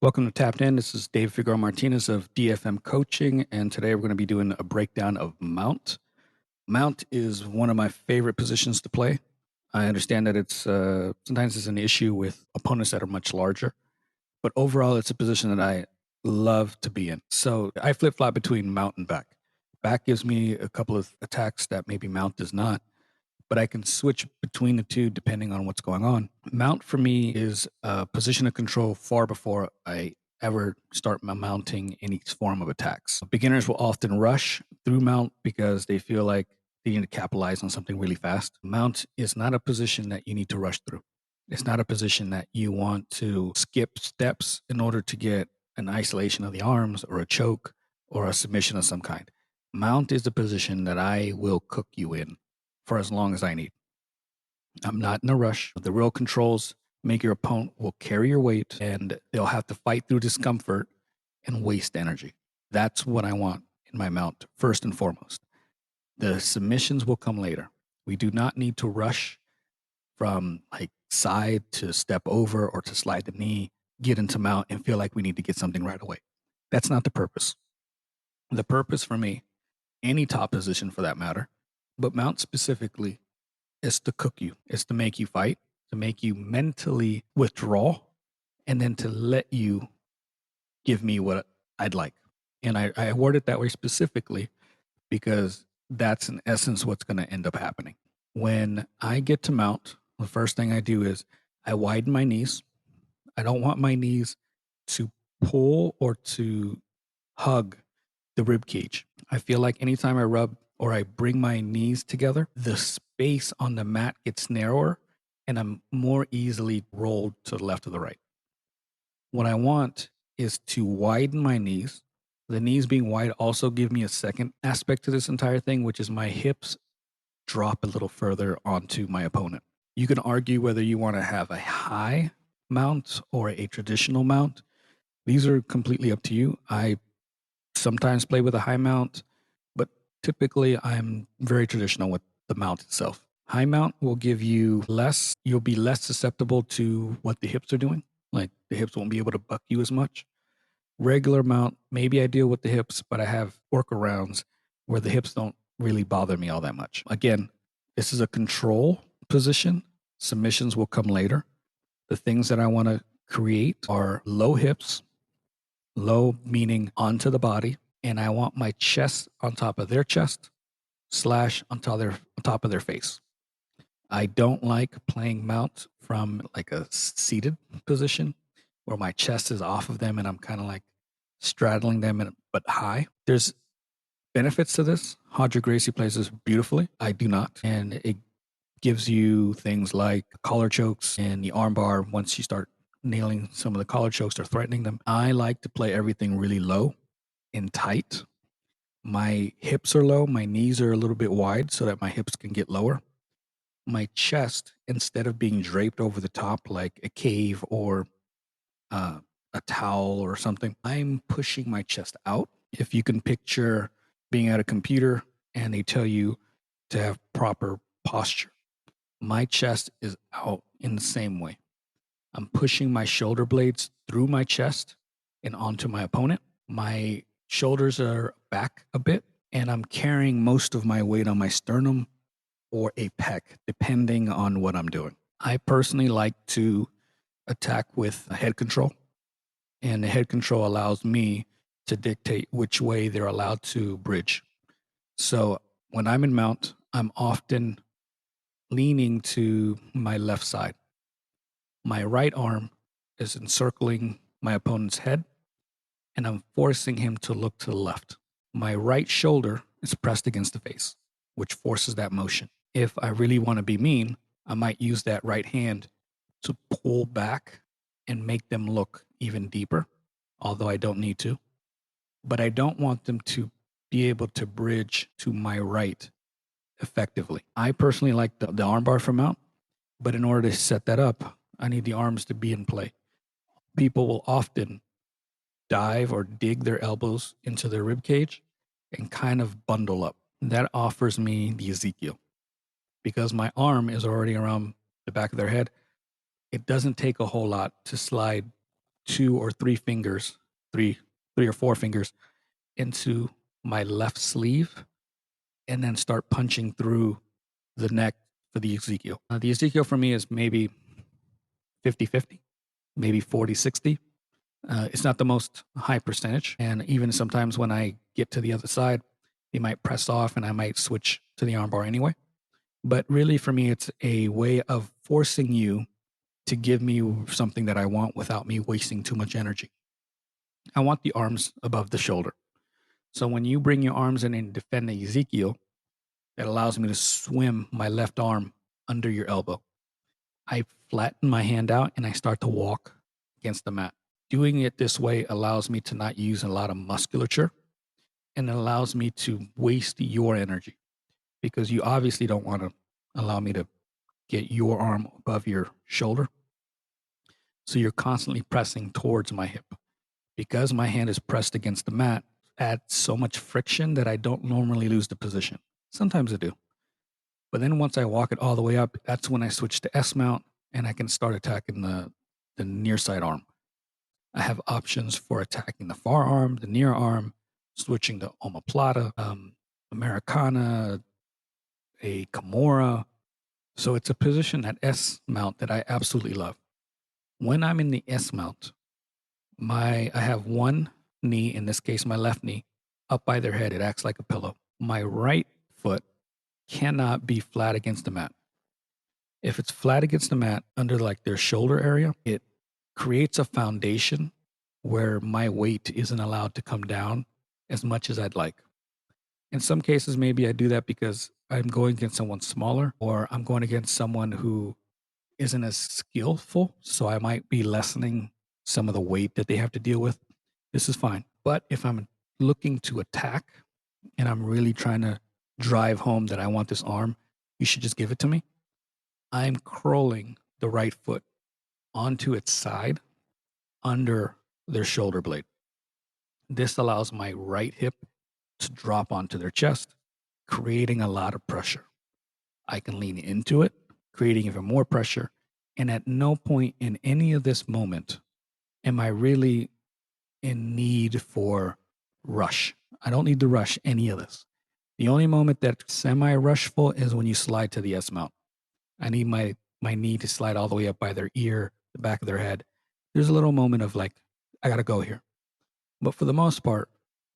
Welcome to Tapped In. This is Dave Figueroa-Martinez of DFM Coaching, and today we're going to be doing a breakdown of Mount. Mount is one of my favorite positions to play. I understand that it's sometimes it's an issue with opponents that are much larger, but overall it's a position that I love to be in. So I flip-flop between Mount and back. Back gives me a couple of attacks that maybe Mount does not, but I can switch between the two depending on what's going on. Mount for me is a position of control far before I ever start mounting any form of attacks. Beginners will often rush through Mount because they feel like they need to capitalize on something really fast. Mount is not a position that you need to rush through. It's not a position that you want to skip steps in order to get an isolation of the arms or a choke or a submission of some kind. Mount is the position that I will cook you in for as long as I need. I'm not in a rush. The real controls make your opponent will carry your weight and they'll have to fight through discomfort and waste energy. That's what I want in my mount, first and foremost. The submissions will come later. We do not need to rush from like side to step over or to slide the knee, get into mount and feel like we need to get something right away. That's not the purpose. The purpose for me, any top position for that matter, but mount specifically, is to cook you. It's to make you fight, to make you mentally withdraw, and then to let you give me what I'd like. And I word it that way specifically because that's in essence what's going to end up happening. When I get to mount, the first thing I do is I widen my knees. I don't want my knees to pull or to hug the rib cage. I feel like anytime I rub or I bring my knees together, the space on the mat gets narrower and I'm more easily rolled to the left or the right. What I want is to widen my knees. The knees being wide also give me a second aspect to this entire thing, which is my hips drop a little further onto my opponent. You can argue whether you want to have a high mount or a traditional mount. These are completely up to you. I sometimes play with a high mount, but typically I'm very traditional with the mount itself. High mount will give you less, you'll be less susceptible to what the hips are doing. Like the hips won't be able to buck you as much. Regular mount, maybe I deal with the hips, but I have workarounds where the hips don't really bother me all that much. Again, this is a control position. Submissions will come later. The things that I want to create are low hips, low meaning onto the body, and I want my chest on top of their chest / on top of their face. I don't like playing mount from like a seated position where my chest is off of them and I'm kind of like straddling them, but high. There's benefits to this. Hodger Gracie plays this beautifully. I do not. And it gives you things like collar chokes and the armbar once you start nailing some of the collar chokes or threatening them. I like to play everything really low and tight. My hips are low. My knees are a little bit wide so that my hips can get lower. My chest, instead of being draped over the top like a cave or a towel or something, I'm pushing my chest out. If you can picture being at a computer and they tell you to have proper posture, my chest is out in the same way. I'm pushing my shoulder blades through my chest and onto my opponent. My shoulders are back a bit, and I'm carrying most of my weight on my sternum or a pec, depending on what I'm doing. I personally like to attack with a head control, and the head control allows me to dictate which way they're allowed to bridge. So when I'm in mount, I'm often leaning to my left side. My right arm is encircling my opponent's head, and I'm forcing him to look to the left. My right shoulder is pressed against the face, which forces that motion. If I really want to be mean, I might use that right hand to pull back and make them look even deeper, although I don't need to. But I don't want them to be able to bridge to my right effectively. I personally like the armbar for mount, but in order to set that up, I need the arms to be in play. People will often dive or dig their elbows into their rib cage and kind of bundle up. That offers me the Ezekiel. Because my arm is already around the back of their head, it doesn't take a whole lot to slide two or three fingers, three or four fingers into my left sleeve and then start punching through the neck for the Ezekiel. The Ezekiel for me is maybe 50-50, maybe 40-60. It's not the most high percentage. And even sometimes when I get to the other side, they might press off and I might switch to the armbar anyway. But really, for me, it's a way of forcing you to give me something that I want without me wasting too much energy. I want the arms above the shoulder. So when you bring your arms in and defend the Ezekiel, it allows me to swim my left arm under your elbow. I flatten my hand out and I start to walk against the mat. Doing it this way allows me to not use a lot of musculature, and it allows me to waste your energy, because you obviously don't want to allow me to get your arm above your shoulder. So you're constantly pressing towards my hip. Because my hand is pressed against the mat, adds so much friction that I don't normally lose the position. Sometimes I do. But then once I walk it all the way up, that's when I switch to S mount and I can start attacking the near side arm. I have options for attacking the far arm, the near arm, switching to omoplata, Americana, a Kimura. So it's a position at S mount that I absolutely love. When I'm in the S mount, I have one knee, in this case my left knee, up by their head. It acts like a pillow. My right foot cannot be flat against the mat. If it's flat against the mat under like their shoulder area, it creates a foundation where my weight isn't allowed to come down as much as I'd like. In some cases, maybe I do that because I'm going against someone smaller, or I'm going against someone who isn't as skillful. So I might be lessening some of the weight that they have to deal with. This is fine. But if I'm looking to attack and I'm really trying to drive home that I want this arm, you should just give it to me. I'm curling the right foot onto its side under their shoulder blade. This allows my right hip to drop onto their chest, creating a lot of pressure. I can lean into it, creating even more pressure. And at no point in any of this moment am I really in need for rush. I don't need to rush any of this. The only moment that's semi-rushful is when you slide to the S mount. I need my knee to slide all the way up by their ear, the back of their head. There's a little moment of like, I gotta go here. But for the most part,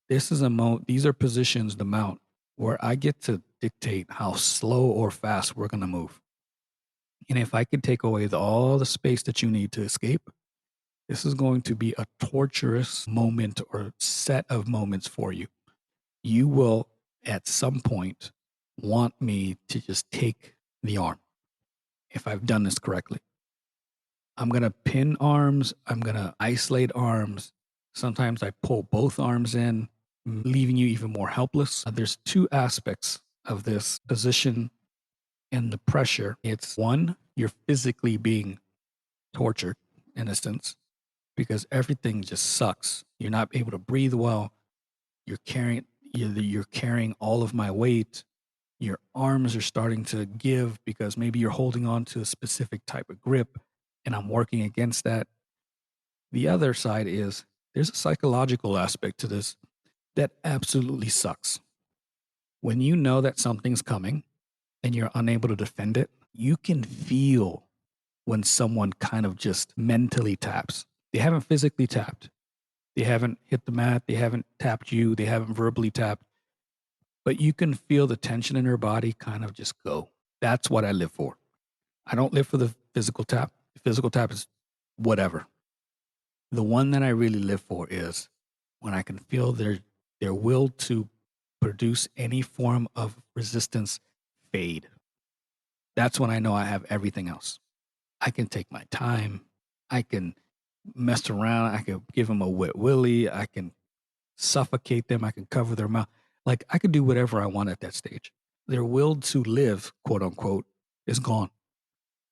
these are positions, the mount, where I get to dictate how slow or fast we're gonna move. And if I could take away all the space that you need to escape, this is going to be a torturous moment or set of moments for you. You will, at some point, want me to just take the arm if I've done this correctly. I'm going to pin arms. I'm going to isolate arms. Sometimes I pull both arms in, leaving you even more helpless. There's two aspects of this position and the pressure. It's one, you're physically being tortured in a sense because everything just sucks. You're not able to breathe well. You're carrying all of my weight. Your arms are starting to give because maybe you're holding on to a specific type of grip, and I'm working against that. The other side is there's a psychological aspect to this that absolutely sucks. When you know that something's coming and you're unable to defend it, you can feel when someone kind of just mentally taps. They haven't physically tapped. They haven't hit the mat. They haven't tapped you. They haven't verbally tapped. But you can feel the tension in their body kind of just go. That's what I live for. I don't live for the physical tap. The physical tap is whatever. The one that I really live for is when I can feel their will to produce any form of resistance fade. That's when I know I have everything else. I can take my time. I can mess around. I can give them a wet willy. I can suffocate them. I can cover their mouth. Like I could do whatever I want at that stage. Their will to live, quote unquote, is gone.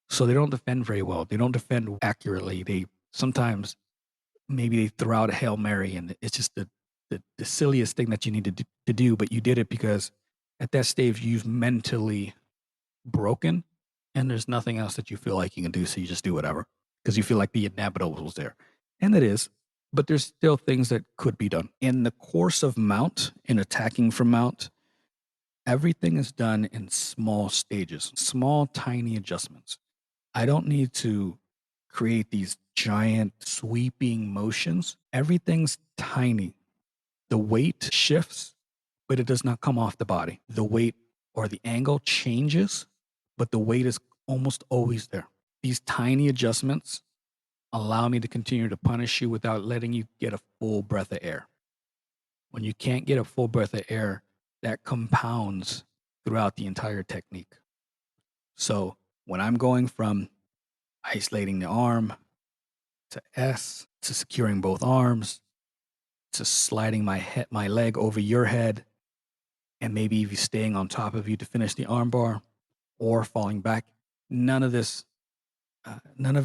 So they don't defend very well. They don't defend accurately. They sometimes maybe they throw out a Hail Mary and it's just the silliest thing that you need to do, but you did it because at that stage you've mentally broken and there's nothing else that you feel like you can do. So you just do whatever because you feel like the inevitable was there. And it is, but there's still things that could be done. In the course of mount, in attacking from mount, everything is done in small stages, small, tiny adjustments. I don't need to create these giant sweeping motions. Everything's tiny. The weight shifts, but it does not come off the body. The weight or the angle changes, but the weight is almost always there. These tiny adjustments allow me to continue to punish you without letting you get a full breath of air. When you can't get a full breath of air, that compounds throughout the entire technique. So when I'm going from isolating the arm to S to securing both arms to sliding my leg over your head, and maybe even staying on top of you to finish the armbar or falling back, none of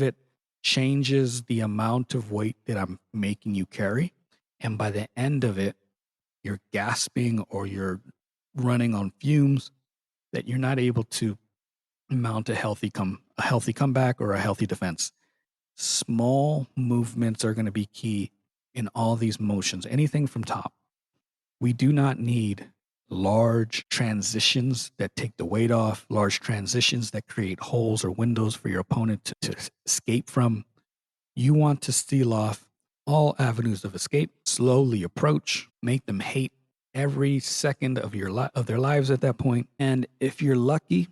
it changes the amount of weight that I'm making you carry. And by the end of it, you're gasping or you're running on fumes that you're not able to mount a healthy comeback or a healthy defense. Small movements are going to be key in all these motions, anything from top. We do not need large transitions that take the weight off, large transitions that create holes or windows for your opponent to escape from. You want to steal off all avenues of escape, slowly approach, make them hate every second of of their lives at that point. And if you're lucky,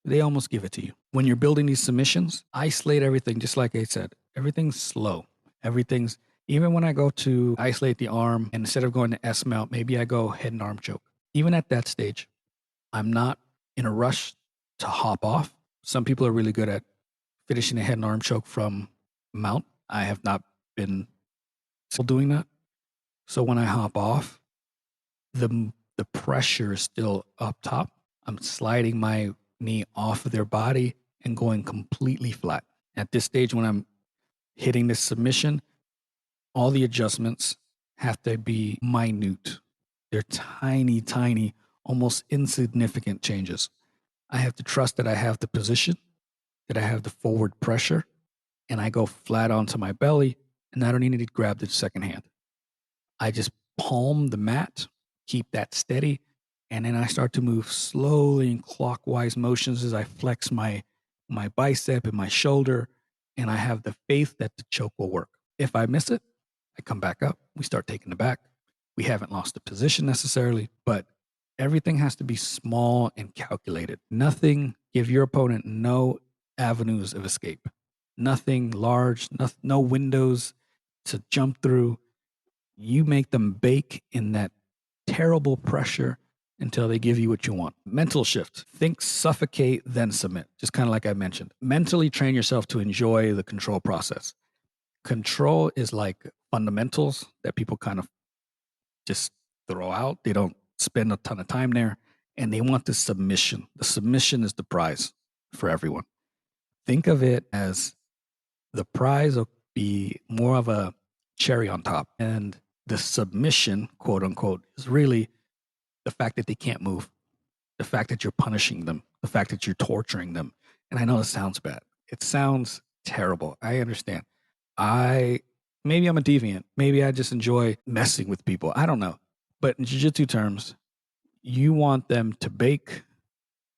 they almost give it to you. When you're building these submissions, isolate everything, just like I said. Everything's slow. Everything's, even when I go to isolate the arm, and instead of going to S mount, maybe I go head and arm choke. Even at that stage, I'm not in a rush to hop off. Some people are really good at finishing a head and arm choke from mount. I have not been still doing that. So when I hop off, the pressure is still up top. I'm sliding my knee off of their body and going completely flat. At this stage, when I'm hitting this submission, all the adjustments have to be minute. They're tiny, tiny, almost insignificant changes. I have to trust that I have the position, that I have the forward pressure, and I go flat onto my belly, and I don't need to grab the second hand. I just palm the mat, keep that steady, and then I start to move slowly in clockwise motions as I flex my bicep and my shoulder, and I have the faith that the choke will work. If I miss it, I come back up. We start taking it back. We haven't lost the position necessarily, but everything has to be small and calculated. Nothing, give your opponent no avenues of escape. Nothing large, no windows to jump through. You make them bake in that terrible pressure until they give you what you want. Mental shift. Think, suffocate, then submit. Just kind of like I mentioned. Mentally train yourself to enjoy the control process. Control is like fundamentals that people kind of just throw out. They don't spend a ton of time there, and they want the submission. The submission is the prize for everyone. Think of it as the prize will be more of a cherry on top. And the submission, quote unquote, is really the fact that they can't move, the fact that you're punishing them, the fact that you're torturing them. And I know it sounds bad. It sounds terrible. I understand. Maybe I'm a deviant. Maybe I just enjoy messing with people. I don't know. But in jiu-jitsu terms, you want them to bake.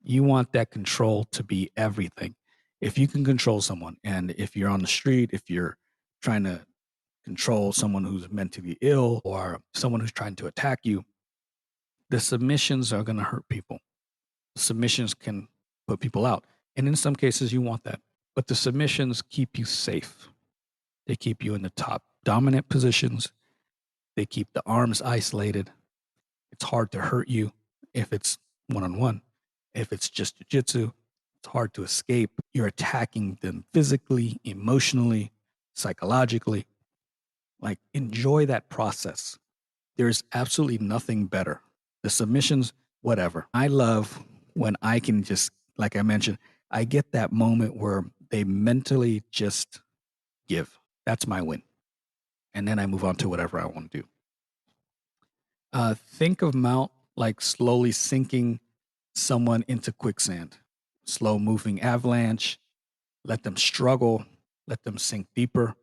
You want that control to be everything. If you can control someone, and if you're on the street, if you're trying to control someone who's mentally ill or someone who's trying to attack you, the submissions are going to hurt people. Submissions can put people out. And in some cases, you want that. But the submissions keep you safe. They keep you in the top dominant positions. They keep the arms isolated. It's hard to hurt you if it's one-on-one. If it's just jiu-jitsu, it's hard to escape. You're attacking them physically, emotionally, psychologically. Like, enjoy that process. There's absolutely nothing better. The submissions, whatever. I love when I can just, like I mentioned, I get that moment where they mentally just give. That's my win. And then I move on to whatever I want to do. Think of mount like slowly sinking someone into quicksand, slow moving avalanche. Let them struggle, let them sink deeper.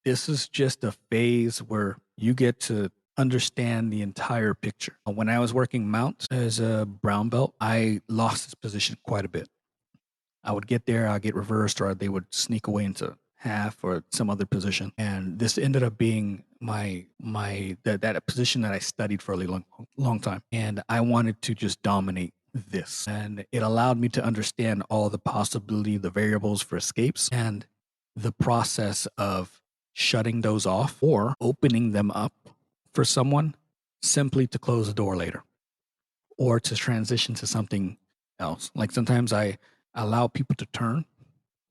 This is just a phase where you get to understand the entire picture. When I was working mount as a brown belt, I lost this position quite a bit. I would get there, I'd get reversed, or they would sneak away into half or some other position. And this ended up being that position that I studied for a really long time. And I wanted to just dominate this. And it allowed me to understand all the possibility, the variables for escapes, and the process of shutting those off or opening them up for someone simply to close the door later or to transition to something else. Like sometimes I allow people to turn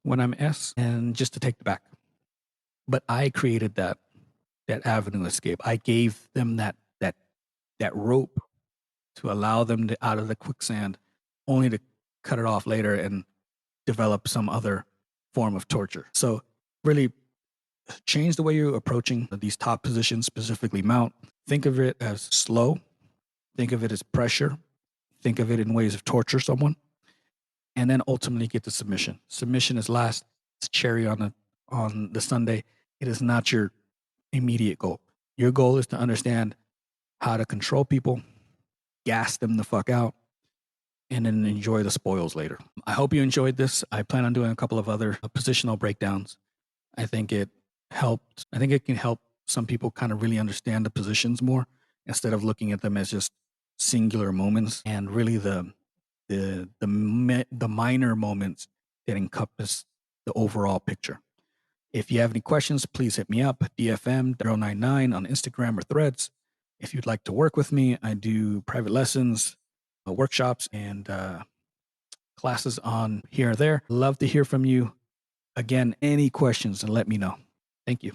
when I'm S and just to take the back. But I created that avenue escape. I gave them that rope to allow them to out of the quicksand, only to cut it off later and develop some other form of torture. So really change the way you're approaching these top positions, specifically mount. Think of it as slow. Think of it as pressure. Think of it in ways of torture someone, and then ultimately get to submission. Submission is last. It's cherry on the sundae. It is not your immediate goal. Your goal is to understand how to control people, gas them the fuck out, and then enjoy the spoils later. I hope you enjoyed this. I plan on doing a couple of other positional breakdowns. I think it helped. I think it can help some people kind of really understand the positions more instead of looking at them as just singular moments, and really the minor moments that encompass the overall picture. If you have any questions, please hit me up, DFM099 on Instagram or Threads. If you'd like to work with me, I do private lessons, workshops, and classes on here or there. Love to hear from you. Again, any questions, and let me know. Thank you.